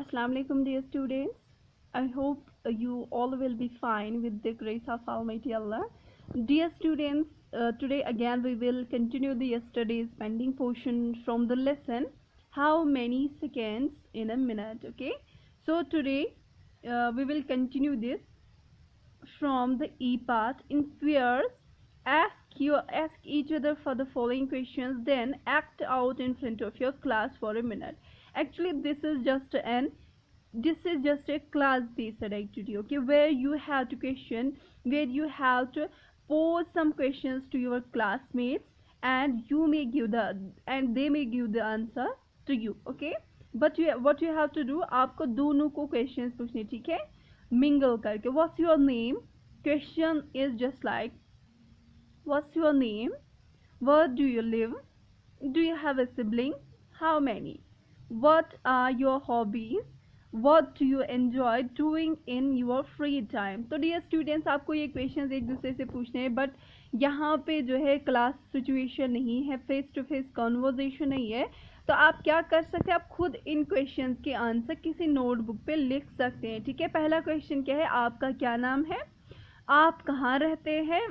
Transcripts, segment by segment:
Assalamu alaikum, dear students. I hope you all will be fine with the grace of Almighty Allah. Dear students, today again we will continue the yesterday's pending portion from the lesson How many seconds in a minute? Okay, so today we will continue this from the E part in pairs. Ask each other for the following questions, then act out in front of your class for a minute. Actually, this is just a class based activity, okay, where you have to question, where you have to pose some questions to your classmates, and you may give the and they may give the answer to you, okay. But what you have to do, आपको दोनों को questions पूछने, ठीक है, mingle करके. What's your name? Question is just like, what's your name? Where do you live? Do you have a sibling? How many? What are your hobbies? What do you enjoy doing in your free time? तो dear students, आपको ये questions एक दूसरे से पूछने हैं, but यहाँ पे जो है क्लास सिचुएशन नहीं है, फेस टू फेस कॉन्वर्जेशन नहीं है. तो आप क्या कर सकते हैं, आप खुद इन क्वेश्चंस के आंसर किसी नोटबुक पे लिख सकते हैं, ठीक है. पहला क्वेश्चन क्या है, आपका क्या नाम है, आप कहाँ रहते हैं,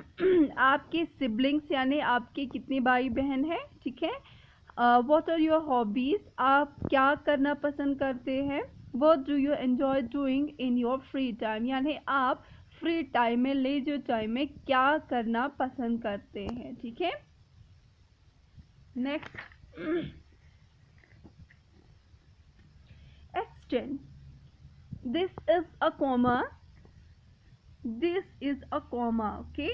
आपके सिबलिंग्स यानी आपके कितने भाई बहन हैं, ठीक है. व्हाट आर योर हॉबीज, आप क्या करना पसंद करते हैं. What do you enjoy doing in your free time, यानी आप फ्री टाइम में, लेजर टाइम में क्या करना पसंद करते हैं, ठीक है. Next, extend. This is a comma. This is a comma, okay.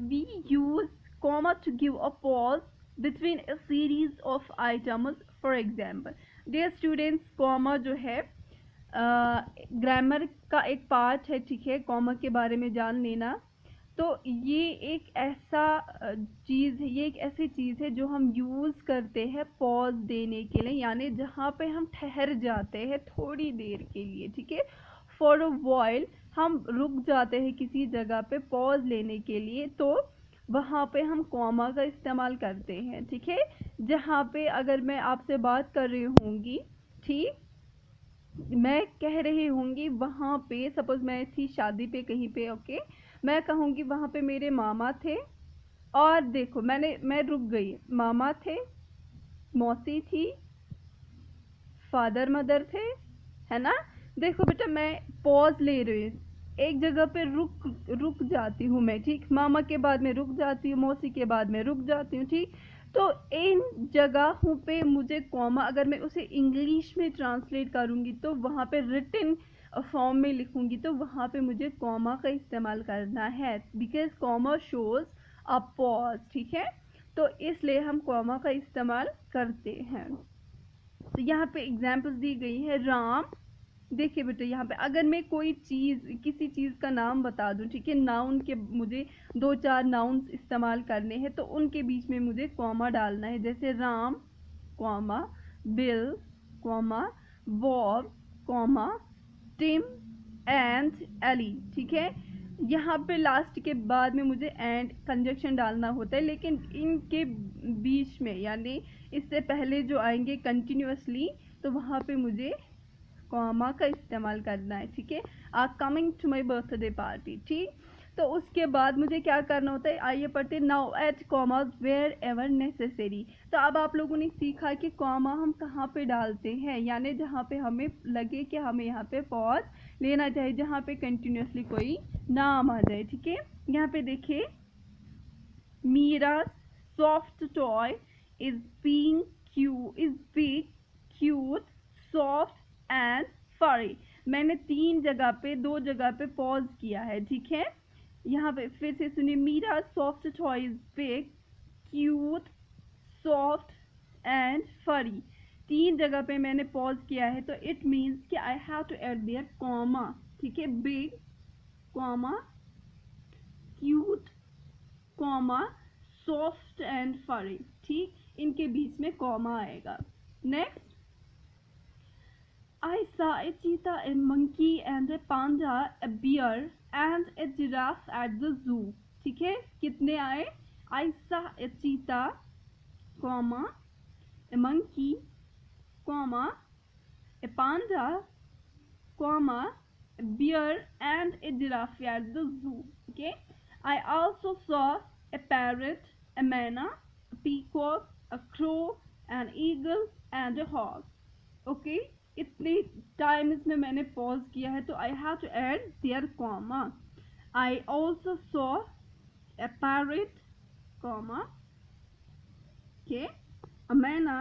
We use comma to give a pause between a series of items. For example, dear students, comma जो है ग्रामर का एक पार्ट है, ठीक है. कॉमा के बारे में जान लेना. तो ये एक ऐसा चीज़ है, ये एक ऐसी चीज़ है जो हम यूज़ करते हैं पॉज देने के लिए, यानी जहाँ पे हम ठहर जाते हैं थोड़ी देर के लिए, ठीक है. फॉर अ व्हाइल, हम रुक जाते हैं किसी जगह पे पॉज लेने के लिए, तो वहाँ पे हम कॉमा का इस्तेमाल करते हैं, ठीक है. जहाँ पे अगर मैं आपसे बात कर रही होंगी, ठीक, मैं कह रही होंगी वहाँ पे, सपोज मैं थी शादी पे कहीं पे, ओके, मैं कहूँगी वहाँ पे मेरे मामा थे, और देखो मैं रुक गई, मामा थे, मौसी थी, फादर मदर थे, है ना. देखो बेटा, मैं पॉज ले रही हूँ, एक जगह पे रुक जाती हूँ मैं, ठीक. मामा के बाद में रुक जाती हूँ, मौसी के बाद में रुक जाती हूँ, ठीक. तो इन जगहों पे मुझे कॉमा, अगर मैं उसे इंग्लिश में ट्रांसलेट करूँगी तो वहाँ पे रिटन फॉर्म में लिखूँगी, तो वहाँ पे मुझे कॉमा का इस्तेमाल करना है, because comma shows a pause, ठीक है. तो इसलिए हम कॉमा का इस्तेमाल करते हैं. तो यहाँ पे एग्जाम्पल्स दी गई है. राम, देखिए बेटा, यहाँ पे अगर मैं कोई चीज़, किसी चीज़ का नाम बता दूँ, ठीक है, नाउन के मुझे 2-4 नाउन्स इस्तेमाल करने हैं, तो उनके बीच में मुझे कॉमा डालना है. जैसे Ram, comma, Bill, comma, Bob, comma, Tim and Ellie, ठीक है. यहाँ पे लास्ट के बाद में मुझे एंड कंजक्शन डालना होता है, लेकिन इनके बीच में, यानी इससे पहले जो आएंगे कंटिन्यूअसली, तो वहाँ पे मुझे कॉमा का इस्तेमाल करना है, ठीक है. Coming to my birthday party, ठीक. तो उसके बाद मुझे क्या करना होता है, आइए पढ़ते. Now add commas wherever necessary. तो अब आप लोगों ने सीखा कि कॉमा हम कहाँ पे डालते हैं, यानी जहाँ पे हमें लगे कि हमें यहाँ पे पॉज लेना चाहिए, जहाँ पे कंटिन्यूसली कोई नाम आ जाए, ठीक है. यहाँ पे देखिए, Meera soft toy is big, cute, soft and furry. मैंने 3 जगह पे, 2 जगह पे पॉज किया है, ठीक है. यहाँ पे फिर से सुनिए. Meera soft toy is big, cute, soft and furry. 3 जगह पे मैंने पॉज किया है, तो इट मीन्स कि I have to add there comma, ठीक है. Big, comma, cute, comma, soft and furry, ठीक. इनके बीच में कॉमा आएगा. Next, I saw a cheetah, a monkey and a panda, a bear and a giraffe at the zoo. ठीक है, कितने आए. I saw a cheetah, comma, a monkey, comma, a panda, comma, a bear and a giraffe at the zoo. Okay, I also saw a parrot, a manna, a peacock, a crow, an eagle and a hawk. Okay, इतने time इसमें मैंने pause किया है तो I have to add there comma. I also saw a parrot, comma, okay, a manna,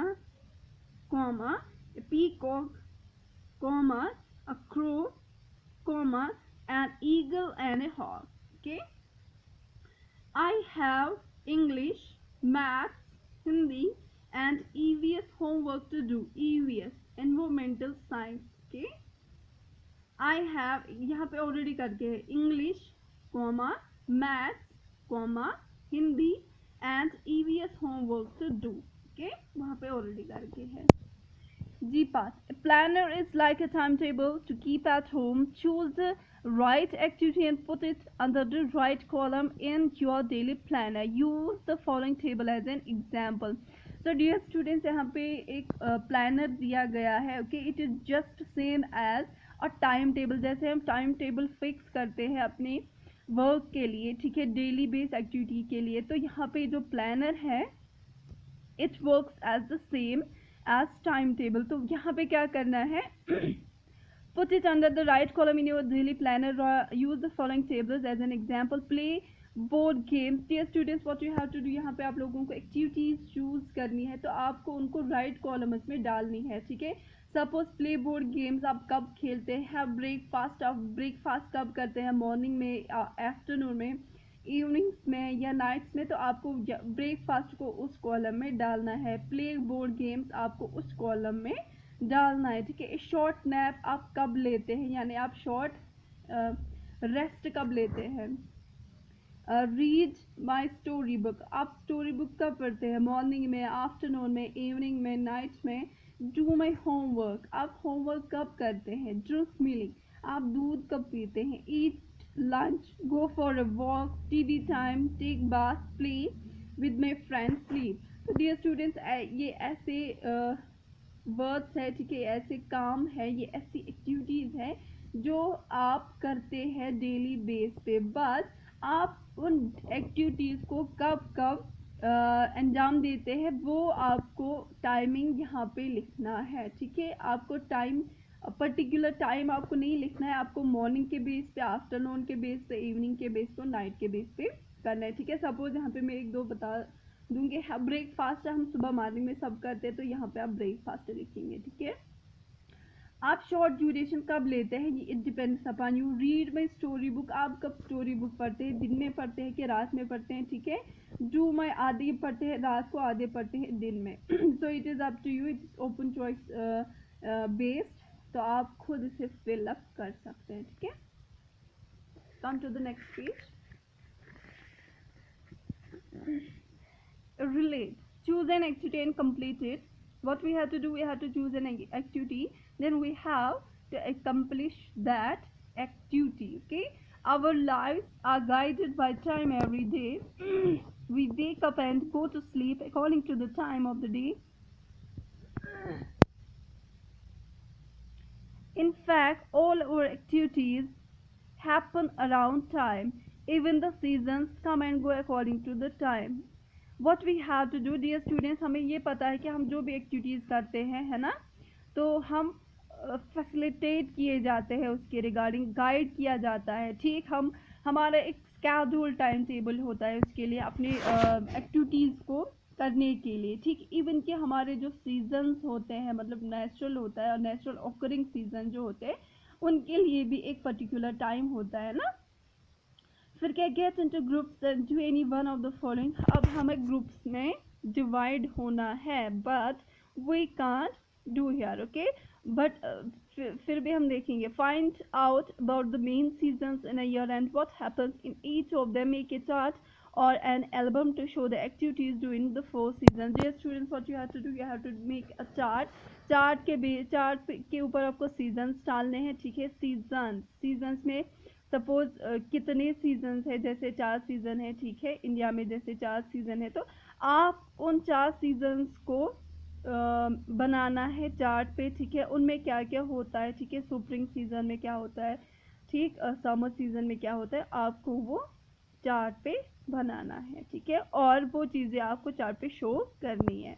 comma, a peacock, comma, a crow, comma, an eagle and a hawk. Okay, I have English, maths, Hindi and EVS homework to do. EVS, environmental science. Okay, I have, यहाँ पे already करके है, English, comma, maths, comma, Hindi and EVS homework to do. Okay, वहाँ पे already करके है. G part. A planner is like a timetable to keep at home. Choose the right activity and put it under the right column in your daily planner. Use the following table as an example. So dear students, यहाँ पे एक planner दिया गया है. Okay, it is just same as a timetable. जैसे हम time table fix करते हैं अपने वर्क के लिए, ठीक है, डेली बेस एक्टिविटी के लिए, तो यहाँ पे जो प्लानर है it works as the same as timetable. तो यहाँ पे क्या करना है, put it under the right column in your daily planner. Use the following tables as an example. Play board games. Dear students, what you have to do, यहाँ पे आप लोगों को एक्टिविटीज चूज करनी है तो आपको उनको राइट कॉलम्स में डालनी है, ठीक है. सपोज प्ले बोर्ड गेम्स आप कब खेलते हैं, ब्रेकफास्ट आप ब्रेकफास्ट कब करते हैं, मॉर्निंग में, आफ्टरनून में, इवनिंग्स में या नाइट्स में, तो आपको ब्रेकफास्ट को उस कॉलम में डालना है. प्ले बोर्ड गेम्स आपको उस कॉलम में डालना है, ठीक है. शॉर्ट नैप आप कब लेते हैं, यानी आप शॉर्ट रेस्ट कब लेते हैं. रीड माई स्टोरी बुक, आप स्टोरी बुक कब पढ़ते हैं, मॉर्निंग में, आफ्टरनून में, इवनिंग में, नाइट में. डू माई होमवर्क, आप होमवर्क कब करते हैं. ड्रिंक मिल्क, आप दूध कब पीते हैं. Eat lunch, go for a walk, TV time, take bath, play with my friends, sleep. तो डियर स्टूडेंट्स, ये ऐसे वर्ड्स है, ठीक है, ऐसे काम है, ये ऐसी एक्टिविटीज़ है जो आप करते हैं डेली बेस पे. बस आप उन एक्टिविटीज़ को कब कब अंजाम देते हैं वो आपको टाइमिंग यहाँ पे लिखना है, ठीक है. आपको टाइम, पर्टिकुलर टाइम आपको नहीं लिखना है, आपको मॉर्निंग के बेस पे, आफ्टरनून के बेस पे, इवनिंग के बेस पे, नाइट के बेस पे करना है, ठीक है. सपोज यहाँ पे मैं एक दो बता दूंगी. ब्रेकफास्ट हम सुबह मॉर्निंग में सब करते हैं तो यहाँ पे आप ब्रेकफास्ट लिखेंगे, ठीक है. आप शॉर्ट ड्यूरेशन कब लेते हैं, it depends upon you. Read my story book, आप कब स्टोरी बुक पढ़ते हैं, दिन में पढ़ते हैं कि रात में पढ़ते हैं, ठीक है. डू माई, आधे पढ़ते हैं रात को, आधे पढ़ते हैं दिन में. So it is up to you, it is open choice based, तो आप खुद इसे फिल अप कर सकते हैं, ठीक है. Come to the next page. Relate. Choose an activity and complete it. What we have to do, we have to choose an activity, then we have to accomplish that activity. Okay, our lives are guided by time every day. We wake up and go to sleep according to the time of the day. In fact, all our activities happen around time. Even the seasons come and go according to the time. What we have to do, dear students, हमें ये पता है कि हम जो भी activities करते हैं, है ना, तो हम फैसिलिटेट किए जाते हैं, उसके रिगार्डिंग गाइड किया जाता है, ठीक. हम, हमारा एक स्केड्यूल टाइम टेबल होता है उसके लिए, अपने एक्टिविटीज़ को करने के लिए, ठीक. इवन कि हमारे जो सीजन्स होते हैं, मतलब नेचुरल होता है और नेचुरल ऑकरिंग सीजन जो होते हैं, उनके लिए भी एक पर्टिकुलर टाइम होता है ना. फिर क्या, get into groups and do any one of the following. अब हमें ग्रुप्स में डिवाइड होना है, but we can't do here, okay. But फिर भी हम देखेंगे. Find out about the main seasons in a year and what happens in each of them. Make a chart or an album to show the activities during the 4 seasons. Dear students, what you have to do, you have to make a chart. Chart के ऊपर आपको seasons डालने हैं, ठीक है. Seasons में suppose कितने seasons है, जैसे 4 सीजन है, ठीक है. इंडिया में जैसे 4 सीजन है, तो आप उन 4 सीजन्स को बनाना है चार्ट पे, ठीक है। उनमें क्या क्या होता है, ठीक है, स्प्रिंग सीजन में क्या होता है, ठीक, समर सीजन में क्या होता है, आपको वो चार्ट पे बनाना है, ठीक है। और वो चीज़ें आपको चार्ट पे शो करनी है।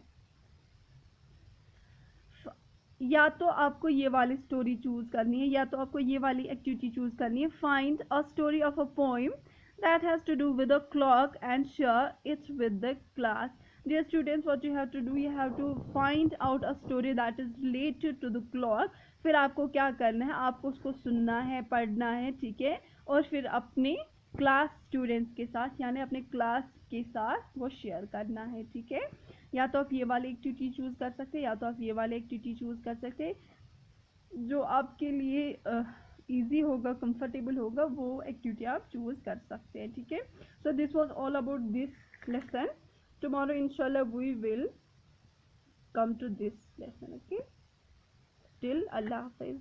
या तो आपको ये वाली स्टोरी चूज करनी है, या तो आपको ये वाली एक्टिविटी चूज करनी है। Find a story of a poem that has to do with a clock and share it with the class. Dear students, what you have to do, you have to find out a story that is related to the clock. फिर आपको क्या करना है, आपको उसको सुनना है, पढ़ना है, ठीक है, और फिर अपने क्लास स्टूडेंट्स के साथ यानी अपने क्लास के साथ वो शेयर करना है, ठीक है। या तो आप ये वाली एक्टिविटी चूज कर सकते हैं, या तो आप ये वाली एक्टिविटी चूज कर सकते हैं। जो आपके लिए इजी होगा, कंफर्टेबल होगा, वो एक्टिविटी आप चूज कर सकते हैं, ठीक है। So this was all about this lesson. Tomorrow इंशाल्लाह we will come to this lesson, okay, till Allah Hafiz.